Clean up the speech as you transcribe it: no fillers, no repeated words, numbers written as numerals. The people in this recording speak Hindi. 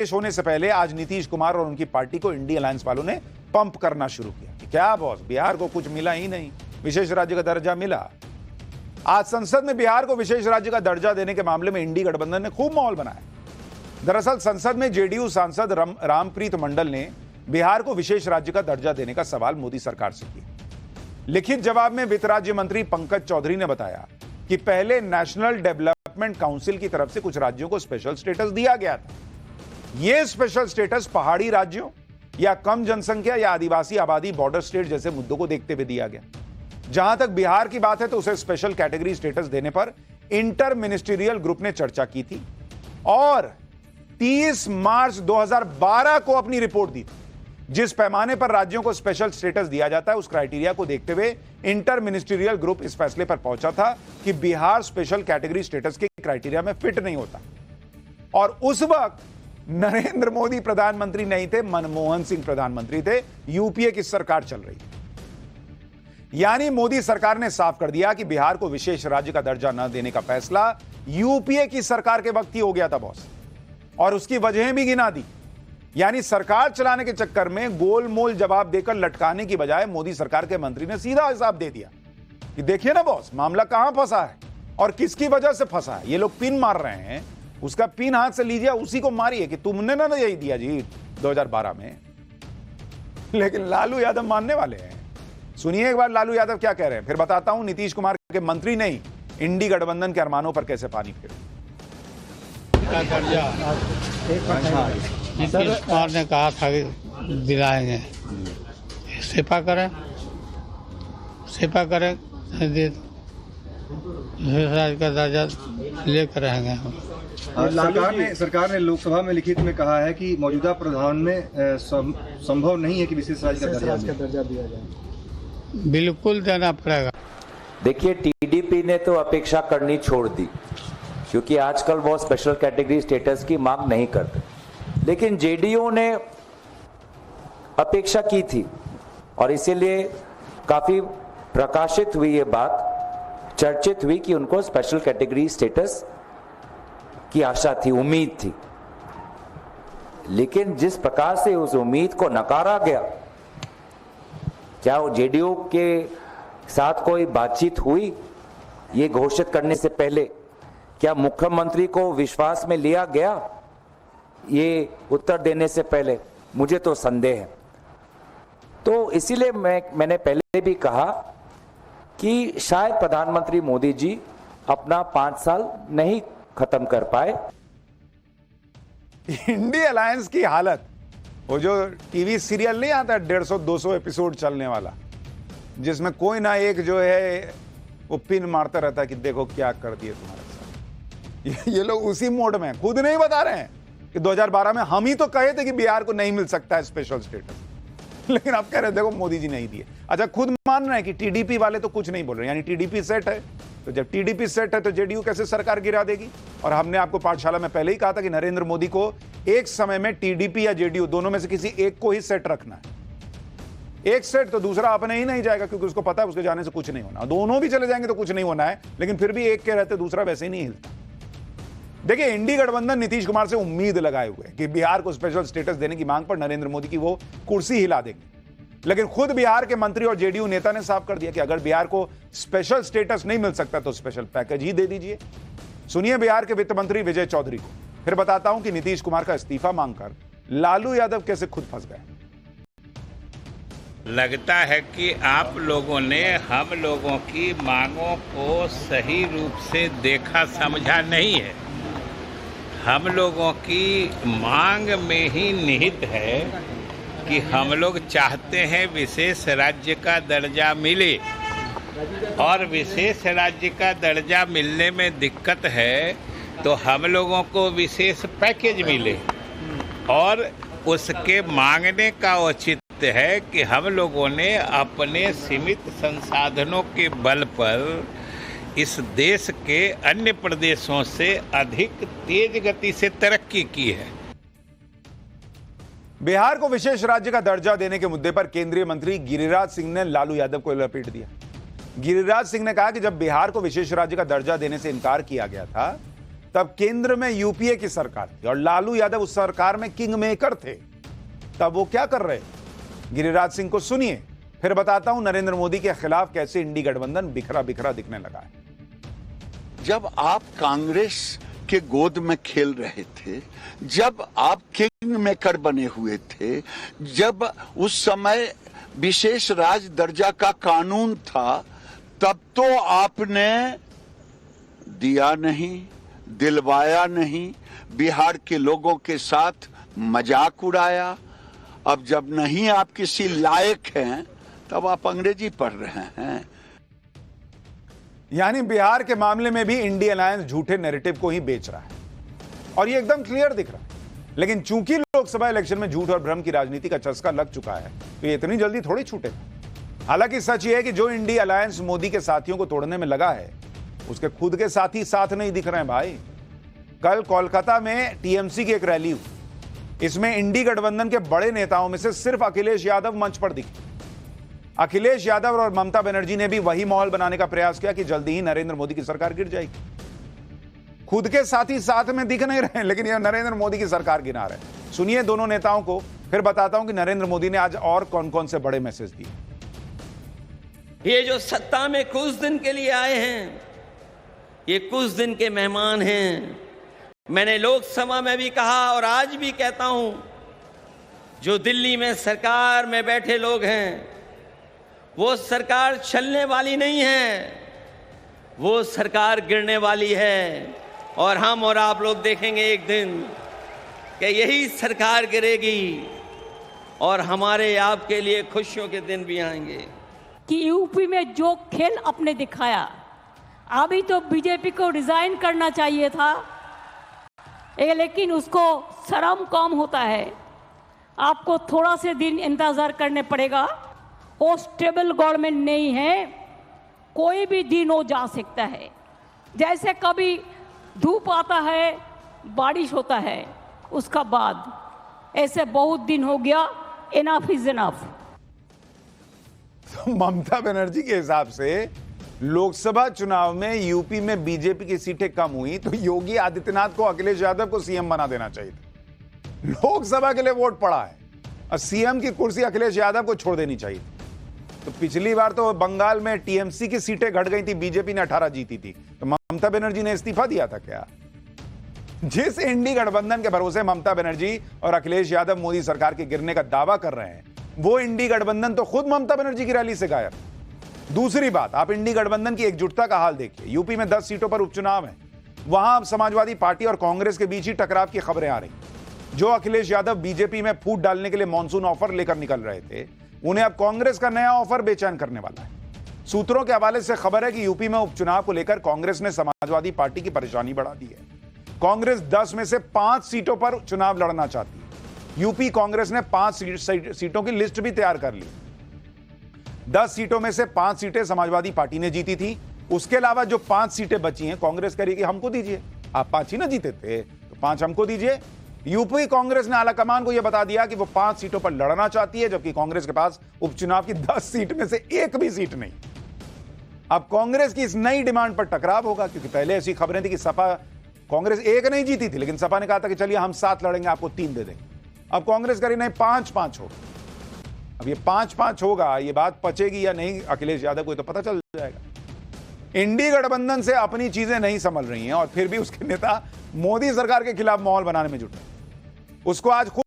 पेश होने से पहले आज नीतीश कुमार और उनकी पार्टी को इंडी अलायंस वालों ने पंप करना शुरू किया। क्या बॉस, बिहार को कुछ मिला ही नहीं, विशेष राज्य का दर्जा मिला। आज संसद में बिहार को विशेष राज्य का दर्जा देने के मामले में इंडी गठबंधन ने खूब माहौल बनाया। दरअसल संसद में जेडीयू सांसद रामप्रीत मंडल ने बिहार को विशेष राज्य का दर्जा देने का सवाल मोदी सरकार से किया। लिखित जवाब में वित्त राज्य मंत्री पंकज चौधरी ने बताया कि पहले नेशनल डेवलपमेंट काउंसिल की तरफ से कुछ राज्यों को स्पेशल स्टेटस दिया गया था। यह स्पेशल स्टेटस पहाड़ी राज्यों या कम जनसंख्या या आदिवासी आबादी बॉर्डर स्टेट जैसे मुद्दों को देखते हुए दिया गया। जहां तक बिहार की बात है तो उसे स्पेशल कैटेगरी स्टेटस देने पर इंटर मिनिस्ट्रियल ग्रुप ने चर्चा की थी और 30 मार्च 2012 को अपनी रिपोर्ट दी थी। जिस पैमाने पर राज्यों को स्पेशल स्टेटस दिया जाता है उस क्राइटेरिया को देखते हुए इंटर मिनिस्ट्रियल ग्रुप इस फैसले पर पहुंचा था कि बिहार स्पेशल कैटेगरी स्टेटस के क्राइटेरिया में फिट नहीं होता। और उस वक्त नरेंद्र मोदी प्रधानमंत्री नहीं थे, मनमोहन सिंह प्रधानमंत्री थे, यूपीए की सरकार चल रही थी। यानी मोदी सरकार ने साफ कर दिया कि बिहार को विशेष राज्य का दर्जा न देने का फैसला यूपीए की सरकार के वक्त ही हो गया था बॉस, और उसकी वजहें भी गिना दी। यानी सरकार चलाने के चक्कर में गोलमोल जवाब देकर लटकाने की बजाय मोदी सरकार के मंत्री ने सीधा हिसाब दे दिया कि देखिए ना बॉस, मामला कहां फंसा है और किसकी वजह से फंसा है। ये लोग पिन मार रहे हैं, उसका पिन हाथ से लीजिए, उसी को मारिए कि तुमने ना यही दिया जी 2012 में। लेकिन लालू यादव मानने वाले हैं। सुनिए एक बार लालू यादव क्या कह रहे हैं, फिर बताता हूं नीतीश कुमार के मंत्री नहीं इंडी गठबंधन के अरमानों पर कैसे पानी फिर। नीतीश कुमार ने कहा था कि दिलाएंगे, सेपा करें राज्य का दर्जा लेकर रहेंगे हम। सरकार ने लोकसभा में लिखित में कहा है कि मौजूदा प्रावधान में संभव नहीं है कि विशेष राज्य का दर्जा दिया जाए। बिल्कुल देना पड़ेगा। देखिए, टीडीपी ने तो अपेक्षा करनी छोड़ दी क्योंकि आजकल वो स्पेशल कैटेगरी स्टेटस की मांग नहीं करते, लेकिन जेडीयू ने अपेक्षा की थी और इसीलिए काफी प्रकाशित हुई ये बात, चर्चित हुई कि उनको स्पेशल कैटेगरी स्टेटस की आशा थी, उम्मीद थी। लेकिन जिस प्रकार से उस उम्मीद को नकारा गया, क्या जेडीयू के साथ कोई बातचीत हुई ये घोषित करने से पहले? क्या मुख्यमंत्री को विश्वास में लिया गया ये उत्तर देने से पहले? मुझे तो संदेह है। तो इसीलिए मैंने पहले भी कहा कि शायद प्रधानमंत्री मोदी जी अपना 5 साल नहीं खत्म कर पाए। इंडी अलायंस की हालत, वो जो टीवी सीरियल नहीं आता 150-200 एपिसोड चलने वाला, जिसमें कोई ना एक जो है वो पिन मारता रहता है कि देखो क्या कर दिए तुम्हारे साथ। ये लोग उसी मोड में, खुद नहीं बता रहे हैं कि 2012 में हम ही तो कहे थे कि बिहार को नहीं मिल सकता है स्पेशल स्टेटस, लेकिन अब कह रहे देखो मोदी जी नहीं दिए। अच्छा, खुद मान रहे हैं कि टीडीपी वाले तो कुछ नहीं बोल रहे, यानी टीडीपी सेट है। तो जब टीडीपी सेट है तो जेडीयू कैसे सरकार गिरा देगी? और हमने आपको पाठशाला में पहले ही कहा था कि नरेंद्र मोदी को एक समय में टीडीपी या जेडीयू दोनों में से किसी एक को ही सेट रखना है। एक सेट तो दूसरा अपने ही नहीं जाएगा क्योंकि उसको पता है उसके जाने से कुछ नहीं होना, दोनों भी चले जाएंगे तो कुछ नहीं होना है, लेकिन फिर भी एक के रहते दूसरा वैसे ही नहीं हिलता। देखिए, इंडी गठबंधन नीतीश कुमार से उम्मीद लगाए हुए है कि बिहार को स्पेशल स्टेटस देने की मांग पर नरेंद्र मोदी की वो कुर्सी हिला देंगे, लेकिन खुद बिहार के मंत्री और जेडीयू नेता ने साफ कर दिया कि अगर बिहार को स्पेशल स्टेटस नहीं मिल सकता तो स्पेशल पैकेज ही दे दीजिए। सुनिए बिहार के वित्त मंत्री विजय चौधरी को, फिर बताता हूं कि नीतीश कुमार का इस्तीफा मांगकर लालू यादव कैसे खुद फंस गए। लगता है कि आप लोगों ने हम लोगों की मांगों को सही रूप से देखा समझा नहीं है। हम लोगों की मांग में ही निहित है कि हम लोग चाहते हैं विशेष राज्य का दर्जा मिले, और विशेष राज्य का दर्जा मिलने में दिक्कत है तो हम लोगों को विशेष पैकेज मिले, और उसके मांगने का औचित्य है कि हम लोगों ने अपने सीमित संसाधनों के बल पर इस देश के अन्य प्रदेशों से अधिक तेज गति से तरक्की की है। बिहार को विशेष राज्य का दर्जा देने के मुद्दे पर केंद्रीय मंत्री गिरिराज सिंह ने लालू यादव को लपेट दिया। गिरिराज सिंह ने कहा कि जब बिहार को विशेष राज्य का दर्जा देने से इनकार किया गया था तब केंद्र में यूपीए की सरकार थी और लालू यादव उस सरकार में किंग मेकर थे। तब वो क्या कर रहे? गिरिराज सिंह को सुनिए, फिर बताता हूं नरेंद्र मोदी के खिलाफ कैसे इंडी गठबंधन बिखरा बिखरा दिखने लगा है। जब आप कांग्रेस के गोद में खेल रहे थे, जब आप किंग मेकर बने हुए थे, जब उस समय विशेष राज दर्जा का कानून था, तब तो आपने दिया नहीं, दिलवाया नहीं, बिहार के लोगों के साथ मजाक उड़ाया। अब जब नहीं आप किसी लायक हैं, तब आप अंग्रेजी पढ़ रहे हैं। यानी बिहार के मामले में भी इंडिया अलायंस झूठे नैरेटिव को ही बेच रहा है और ये एकदम क्लियर दिख रहा है। लेकिन चूंकि लोकसभा इलेक्शन में झूठ और भ्रम की राजनीति का चस्का लग चुका है, तो ये इतनी जल्दी थोड़ी छूटेगा। हालांकि सच ये है कि जो इंडिया अलायंस मोदी के साथियों को तोड़ने में लगा है, उसके खुद के साथी साथ नहीं दिख रहे हैं भाई। कल कोलकाता में टीएमसी की एक रैली हुई, इसमें इंडी गठबंधन के बड़े नेताओं में से सिर्फ अखिलेश यादव मंच पर दिखे। अखिलेश यादव और ममता बनर्जी ने भी वही माहौल बनाने का प्रयास किया कि जल्दी ही नरेंद्र मोदी की सरकार गिर जाएगी। खुद के साथी साथ में दिख नहीं रहे, लेकिन यह नरेंद्र मोदी की सरकार गिरा रहे। सुनिए दोनों नेताओं को, फिर बताता हूं कि नरेंद्र मोदी ने आज और कौन कौन से बड़े मैसेज दिए। ये जो सत्ता में कुछ दिन के लिए आए हैं, ये कुछ दिन के मेहमान हैं। मैंने लोकसभा में भी कहा और आज भी कहता हूं, जो दिल्ली में सरकार में बैठे लोग हैं, वो सरकार चलने वाली नहीं है, वो सरकार गिरने वाली है। और हम और आप लोग देखेंगे एक दिन कि यही सरकार गिरेगी और हमारे आपके लिए खुशियों के दिन भी आएंगे। कि यूपी में जो खेल आपने दिखाया, अभी तो बीजेपी को रिजाइन करना चाहिए था, लेकिन उसको शर्म कम होता है। आपको थोड़ा से दिन इंतजार करने पड़ेगा। वो स्टेबल गवर्नमेंट नहीं है, कोई भी दिन हो जा सकता है। जैसे कभी धूप आता है, बारिश होता है, उसका बाद ऐसे बहुत दिन हो गया। Enough is enough. Mamata Banerjee के हिसाब से लोकसभा चुनाव में यूपी में बीजेपी की सीटें कम हुई तो योगी आदित्यनाथ को अखिलेश यादव को सीएम बना देना चाहिए था। लोकसभा के लिए वोट पड़ा है और सीएम की कुर्सी अखिलेश यादव को छोड़ देनी चाहिए। तो पिछली बार तो बंगाल में टीएमसी की सीटें घट गई थी, बीजेपी ने 18 जीती थी, तो ममता बनर्जी ने इस्तीफा दिया था क्या? जिस इंडी गठबंधन के भरोसे ममता बनर्जी और अखिलेश यादव मोदी सरकार के गिरने का दावा कर रहे हैं, वो इंडी गठबंधन तो खुद ममता बनर्जी की रैली से गायब। दूसरी बात, आप इंडी गठबंधन की एकजुटता का हाल देखिए। यूपी में 10 सीटों पर उपचुनाव है, वहां समाजवादी पार्टी और कांग्रेस के बीच ही टकराव की खबरें आ रही। जो अखिलेश यादव बीजेपी में फूट डालने के लिए मॉनसून ऑफर लेकर निकल रहे थे, उन्हें अब कांग्रेस का नया ऑफर बेचैन करने वाला है। सूत्रों के हवाले से खबर है कि यूपी में उपचुनाव को लेकर कांग्रेस ने समाजवादी पार्टी की परेशानी बढ़ा दी है। कांग्रेस 10 में से 5 सीटों पर चुनाव लड़ना चाहती है। यूपी कांग्रेस ने 5 सीटों की लिस्ट भी तैयार कर ली। 10 सीटों में से 5 सीटें समाजवादी पार्टी ने जीती थी। उसके अलावा जो 5 सीटें बची हैं, कांग्रेस कह रही है कि हमको दीजिए, आप 5 ही ना जीते थे तो 5 हमको दीजिए। यूपी कांग्रेस ने आलाकमान को यह बता दिया कि वो 5 सीटों पर लड़ना चाहती है, जबकि कांग्रेस के पास उपचुनाव की 10 सीट में से एक भी सीट नहीं। अब कांग्रेस की इस नई डिमांड पर टकराव होगा, क्योंकि पहले ऐसी खबरें थी कि सपा, कांग्रेस एक नहीं जीती थी, लेकिन सपा ने कहा था कि चलिए हम 7 लड़ेंगे, आपको 3 दे देंगे। अब कांग्रेस करी नहीं, 5-5 होगा। अब ये 5-5 होगा, ये बात पचेगी या नहीं अखिलेश यादव को तो पता चल जाएगा। इंडी गठबंधन से अपनी चीजें नहीं संभल रही हैं और फिर भी उसके नेता मोदी सरकार के खिलाफ माहौल बनाने में जुटे। उसको आज खुद